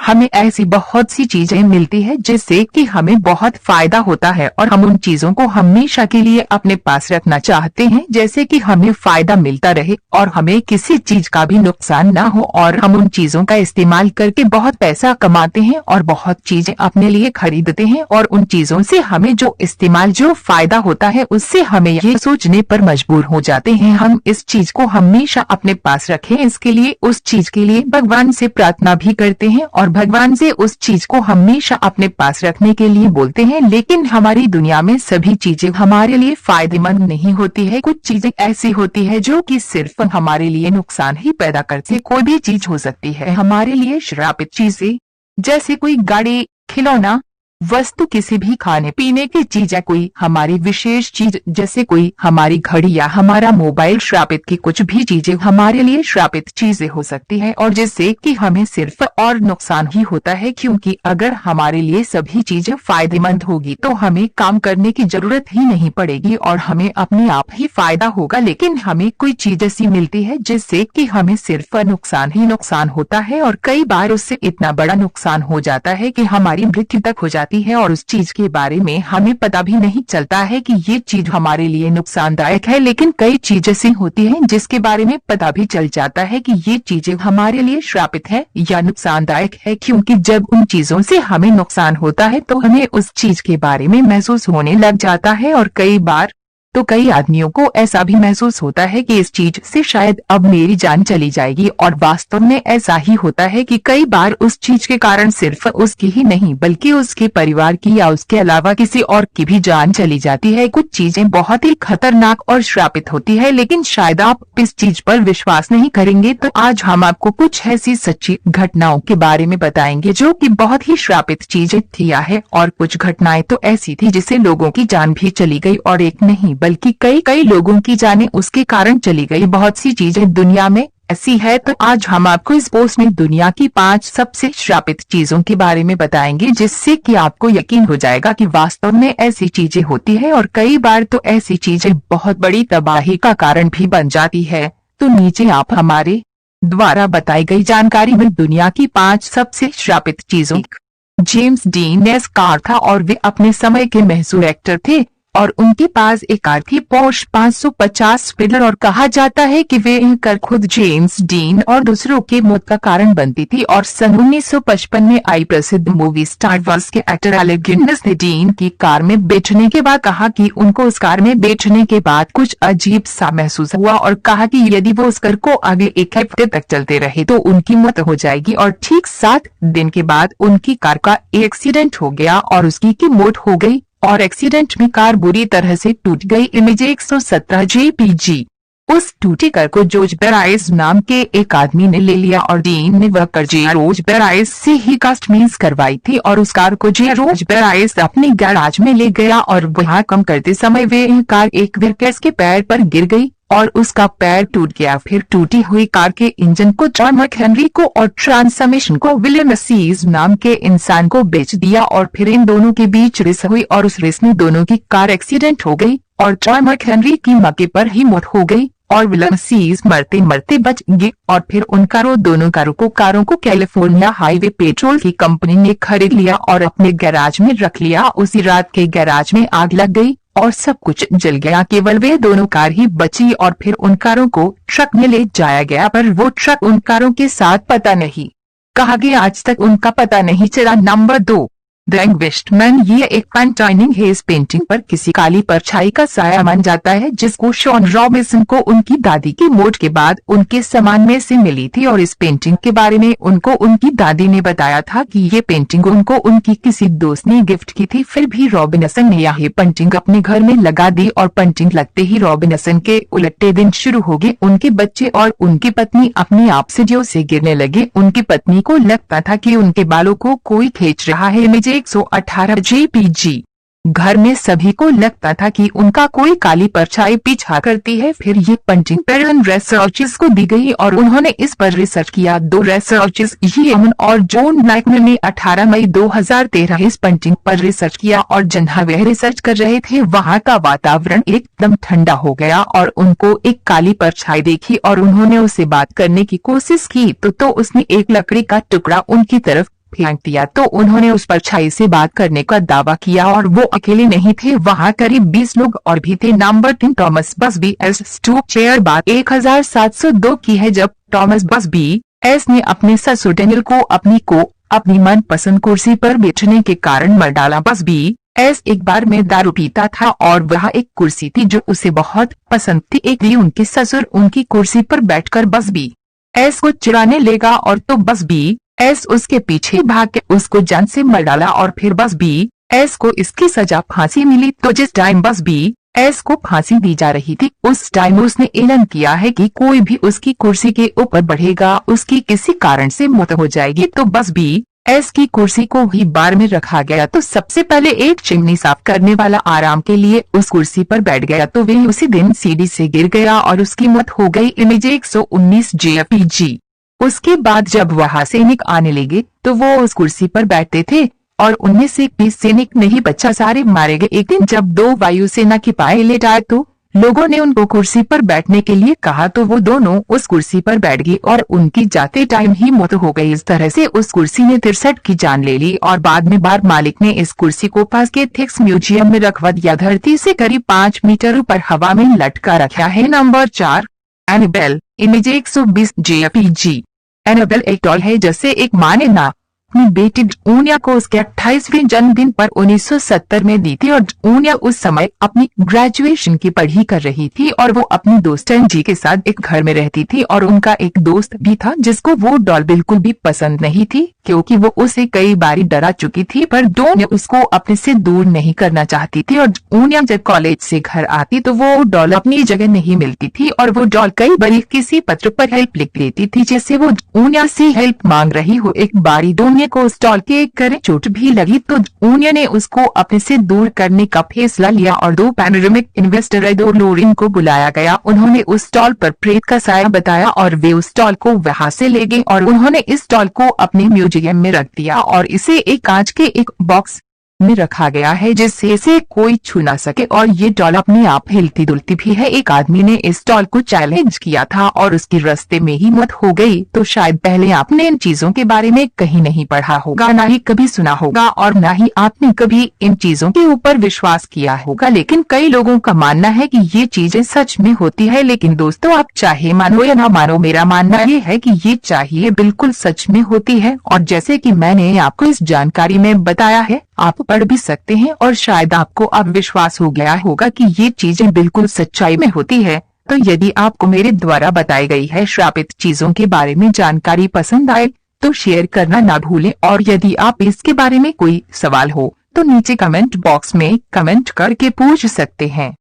हमें ऐसी बहुत सी चीजें मिलती है जिससे कि हमें बहुत फायदा होता है और हम उन चीजों को हमेशा के लिए अपने पास रखना चाहते हैं, जैसे कि हमें फायदा मिलता रहे और हमें किसी चीज का भी नुकसान ना हो, और हम उन चीजों का इस्तेमाल करके बहुत पैसा कमाते हैं और बहुत चीजें अपने लिए खरीदते हैं, और उन चीजों से हमें जो फायदा होता है उससे हमें ये सोचने पर मजबूर हो जाते हैं हम इस चीज को हमेशा अपने पास रखें। इसके लिए उस चीज के लिए भगवान से प्रार्थना भी करते हैं और भगवान से उस चीज को हमेशा अपने पास रखने के लिए बोलते हैं। लेकिन हमारी दुनिया में सभी चीजें हमारे लिए फायदेमंद नहीं होती है। कुछ चीजें ऐसी होती है जो कि सिर्फ हमारे लिए नुकसान ही पैदा करती है। कोई भी चीज हो सकती है हमारे लिए श्रापित चीजें, जैसे कोई गाड़ी, खिलौना, वस्तु, किसी भी खाने पीने की चीज, या कोई हमारी विशेष चीज जैसे कोई हमारी घड़ी या हमारा मोबाइल। श्रापित की कुछ भी चीजें हमारे लिए श्रापित चीजें हो सकती है और जिससे कि हमें सिर्फ और नुकसान ही होता है, क्योंकि अगर हमारे लिए सभी चीजें फायदेमंद होगी तो हमें काम करने की जरूरत ही नहीं पड़ेगी और हमें अपने आप ही फायदा होगा। लेकिन हमें कोई चीज ऐसी मिलती है जिससे कि हमें सिर्फ नुकसान ही नुकसान होता है और कई बार उससे इतना बड़ा नुकसान हो जाता है कि हमारी मृत्यु तक हो जाती है और उस चीज के बारे में हमें पता भी नहीं चलता है कि ये चीज हमारे लिए नुकसानदायक है। लेकिन कई चीज ऐसी होती हैं जिसके बारे में पता भी चल जाता है कि ये चीजें हमारे लिए श्रापित है या नुकसानदायक है, क्योंकि जब उन चीजों से हमें नुकसान होता है तो हमें उस चीज के बारे में महसूस होने लग जाता है। और कई आदमियों को ऐसा भी महसूस होता है कि इस चीज से शायद अब मेरी जान चली जाएगी, और वास्तव में ऐसा ही होता है कि कई बार उस चीज के कारण सिर्फ उसकी ही नहीं बल्कि उसके परिवार की या उसके अलावा किसी और की भी जान चली जाती है। कुछ चीजें बहुत ही खतरनाक और श्रापित होती है, लेकिन शायद आप इस चीज पर विश्वास नहीं करेंगे। तो आज हम आपको कुछ ऐसी सच्ची घटनाओं के बारे में बताएंगे जो कि बहुत ही श्रापित चीजें थी है, और कुछ घटनाएं तो ऐसी थी जिससे लोगों की जान भी चली गई, और एक नहीं बल्कि कई लोगों की जानें उसके कारण चली गई। बहुत सी चीजें दुनिया में ऐसी है। तो आज हम आपको इस पोस्ट में दुनिया की 5 सबसे श्रापित चीजों के बारे में बताएंगे, जिससे कि आपको यकीन हो जाएगा कि वास्तव में ऐसी चीजें होती है और कई बार तो ऐसी चीजें बहुत बड़ी तबाही का कारण भी बन जाती है। तो नीचे आप हमारे द्वारा बताई गई जानकारी में दुनिया की 5 सबसे श्रापित चीजों। जेम्स डीन ने कार था और वे अपने समय के मशहूर एक्टर थे और उनके पास एक कार थी, पोर्श 550 स्पीडर, और कहा जाता है कि वे कार खुद जेम्स डीन और दूसरों के मौत का कारण बनती थी। और सन 1955 में आई प्रसिद्ध मूवी स्टार वार्स के एक्टर एलेक गिनेस ने डीन की कार में बैठने के बाद कहा कि उनको उस कार में बैठने के बाद कुछ अजीब सा महसूस हुआ, और कहा कि यदि वो उस कार को अगले 1 हफ्ते तक चलते रहे तो उनकी मौत हो जाएगी। और ठीक 7 दिन के बाद उनकी कार का एक्सीडेंट हो गया और उसकी की मौत हो गई, और एक्सीडेंट में कार बुरी तरह से टूट गई। Image 117 JPG। उस टूटी कार को जॉर्ज बेराइस नाम के एक आदमी ने ले लिया और डीन ने वह कार जॉर्ज बेराइस से ही कस्टमाइज करवाई थी, और उस कार को जॉर्ज बेराइस अपने गैराज में ले गया और वहाँ काम करते समय वे कार एक वर्कर्स के पैर पर गिर गई और उसका पैर टूट गया। फिर टूटी हुई कार के इंजन को जॉन मैकहेनरी को और ट्रांसमिशन को विलियम सीज नाम के इंसान को बेच दिया, और फिर इन दोनों के बीच रेस हुई और उस रेस में दोनों की कार एक्सीडेंट हो गई और जॉन मैकहेनरी की मौके पर ही मौत हो गई और विलियम सीज मरते मरते बच गए। और फिर उन दोनों कारों को कैलिफोर्निया हाईवे पेट्रोल की कंपनी ने खरीद लिया और अपने गैराज में रख लिया। उसी रात के गैराज में आग लग गई और सब कुछ जल गया, केवल वे दोनों कार ही बची। और फिर उन कारों को ट्रक में ले जाया गया, पर वो ट्रक उन कारों के साथ पता नहीं कहा गया, आज तक उनका पता नहीं चला। Number 2, the investment. ये एक पेंटिंग है। इस पेंटिंग पर किसी काली परछाई का साया बन जाता है, जिसको शॉन रॉबिन्सन को उनकी दादी की मौत के बाद उनके सामान में से मिली थी, और इस पेंटिंग के बारे में उनको उनकी दादी ने बताया था कि ये पेंटिंग उनको उनकी किसी दोस्त ने गिफ्ट की थी। फिर भी रॉबिन्सन ने यह पेंटिंग अपने घर में लगा दी और पेंटिंग लगते ही रॉबिन्सन के उलटे दिन शुरू हो गए। उनके बच्चे और उनकी पत्नी अपने आप सीढ़ियों से गिरने लगे। उनकी पत्नी को लगता था कि उनके बालों को कोई खींच रहा है। Image 118 JPG। घर में सभी को लगता था कि उनका कोई काली परछाई पीछा करती है। फिर ये पेंटिंग पेरन रिसर्चर्स को दी गई और उन्होंने इस पर रिसर्च किया। 2 रिसर्चर्स यमन और जॉन ब्लैकमैन ने 18 मई 2013 इस पेंटिंग पर रिसर्च किया, और जहाँ वे रिसर्च कर रहे थे वहाँ का वातावरण एकदम ठंडा हो गया और उनको एक काली परछाई देखी और उन्होंने उससे बात करने की कोशिश की तो उसने एक लकड़ी का टुकड़ा उनकी तरफ फेंक दिया तो उन्होंने उस परछाई से बात करने का दावा किया और वो अकेले नहीं थे, वहाँ करीब 20 लोग और भी थे। Number 3, Thomas Busby S stoop chair. बात 1702 की है जब टॉमस बसबी एस ने अपने ससुर डेनियल को अपनी मनपसंद कुर्सी पर बैठने के कारण मर डाला। बसबी एस एक बार में दारू पीता था और वह एक कुर्सी थी जो उसे बहुत पसंद थी। एक दिन उनके ससुर उनकी कुर्सी पर बैठकर बसबी एस को चिढ़ाने लगा और तो बसबी एस उसके पीछे भाग के उसको जान से मार डाला और फिर बसबी एस को इसकी सजा फांसी मिली। तो जिस टाइम बसबी एस को फांसी दी जा रही थी उस टाइम उसने ऐलान किया है कि कोई भी उसकी कुर्सी के ऊपर बढ़ेगा उसकी किसी कारण से मौत हो जाएगी। तो बसबी एस की कुर्सी को ही बार में रखा गया। तो सबसे पहले एक चिमनी साफ करने वाला आराम के लिए उस कुर्सी पर बैठ गया तो वह उसी दिन सीढ़ी से गिर गया और उसकी मौत हो गई। Image 119 JPG। उसके बाद जब वहां सैनिक आने लगे तो वो उस कुर्सी पर बैठते थे और उनमें से 20 सैनिक नहीं बचा, सारे मारे गए। एक दिन जब 2 वायुसेना के पायलट आए तो लोगों ने उनको कुर्सी पर बैठने के लिए कहा तो वो दोनों उस कुर्सी पर बैठ गए और उनकी जाते टाइम ही मौत हो गई। इस तरह से उस कुर्सी ने 63 की जान ले ली और बाद में बार मालिक ने इस कुर्सी को पास के थेक्स म्यूजियम में रखवा दिया। धरती से करीब 5 मीटर ऊपर हवा में लटका रखा है। Number 4, Annabelle. Image 120 JPG। Annabelle एक डॉल है जिसे एक माँ ने अपनी बेटी ऊनिया को उसके 28वें जन्मदिन पर 1970 में दी थी और ऊनिया उस समय अपनी ग्रेजुएशन की पढ़ाई कर रही थी और वो अपनी दोस्त एंजी के साथ एक घर में रहती थी और उनका एक दोस्त भी था जिसको वो डॉल बिल्कुल भी पसंद नहीं थी क्योंकि वो उसे कई बार डरा चुकी थी, पर डॉन उसको अपने से दूर नहीं करना चाहती थी। और ऊनिया जब कॉलेज से घर आती तो वो डॉल अपनी जगह नहीं मिलती थी और वो डॉल कई बार किसी पत्र पर हेल्प लिख लेती थी जैसे वो ऊनिया से हेल्प मांग रही हो। एक बारी ऊनिया को उस डॉल के करे चोट भी लगी तो ऊनिया ने उसको अपने से दूर करने का फैसला लिया और 2 पैनोरामिक इन्वेस्टर एडो लोरिन को बुलाया गया। उन्होंने उस डॉल पर प्रेत का साया बताया और वे उस डॉल को वहां से ले गए और उन्होंने इस डॉल को अपने म्यूजियम में रख दिया और इसे एक कांच के एक बॉक्स में रखा गया है जिससे इसे कोई छू ना सके और ये डॉल अपने आप हिलती डुलती भी है। एक आदमी ने इस डॉल को चैलेंज किया था और उसकी रास्ते में ही मौत हो गई। तो शायद पहले आपने इन चीजों के बारे में कहीं नहीं पढ़ा होगा, ना ही कभी सुना होगा और ना ही आपने कभी इन चीजों के ऊपर विश्वास किया होगा, लेकिन कई लोगों का मानना है कि ये चीजें सच में होती है। लेकिन दोस्तों, आप चाहे मानो या ना मानो, मेरा मानना ये है कि ये चाहिए बिल्कुल सच में होती है और जैसे कि मैंने आपको इस जानकारी में बताया है आप पढ़ भी सकते हैं और शायद आपको अब विश्वास हो गया होगा कि ये चीजें बिल्कुल सच्चाई में होती है। तो यदि आपको मेरे द्वारा बताई गई है श्रापित चीजों के बारे में जानकारी पसंद आए तो शेयर करना ना भूलें और यदि आप इसके बारे में कोई सवाल हो तो नीचे कमेंट बॉक्स में कमेंट करके पूछ सकते हैं।